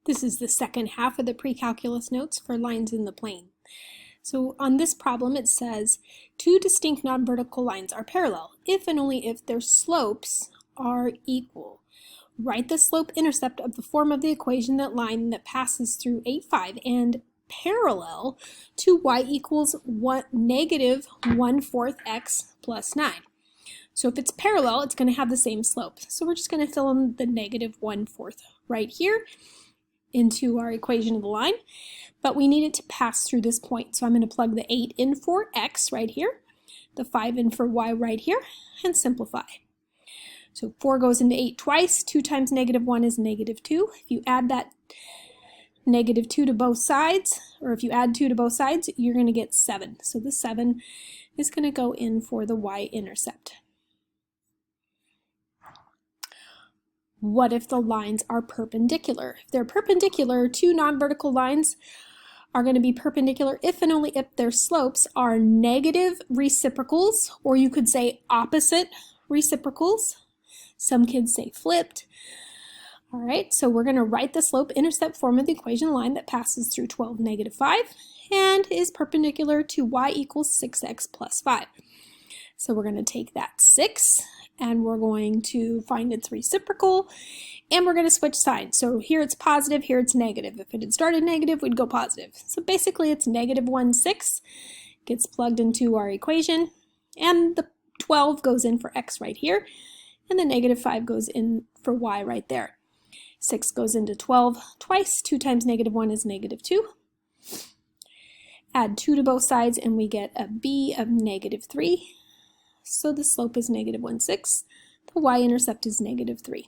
This is the second half of the pre-calculus notes for lines in the plane. So on this problem it says two distinct non-vertical lines are parallel if and only if their slopes are equal. Write the slope-intercept of the form of the equation that line that passes through 8, 5 and parallel to y equals negative 1/4 x plus 9. So if it's parallel, it's going to have the same slope. So we're just going to fill in the negative 1/4 right here into our equation of the line, but we need it to pass through this point. So I'm going to plug the 8 in for x right here, the 5 in for y right here, and simplify. So 4 goes into 8 twice. 2 times negative 1 is negative 2. If you add that negative 2 to both sides, or if you add 2 to both sides, you're going to get 7. So the 7 is going to go in for the y-intercept. What if the lines are perpendicular? If they're perpendicular, two non-vertical lines are going to be perpendicular if and only if their slopes are negative reciprocals, or you could say opposite reciprocals. Some kids say flipped. All right, so we're going to write the slope-intercept form of the equation line that passes through 12, negative 5, and is perpendicular to y equals 6x plus 5. So we're going to take that 6, and we're going to find its reciprocal, and we're going to switch signs. So here it's positive, here it's negative. If it had started negative, we'd go positive. So basically it's negative 1/6 gets plugged into our equation, and the 12 goes in for x right here, and the negative 5 goes in for y right there. 6 goes into 12 twice. 2 times negative 1 is negative 2. Add 2 to both sides, and we get a b of negative 3. So the slope is negative 1/6. The y-intercept is negative 3.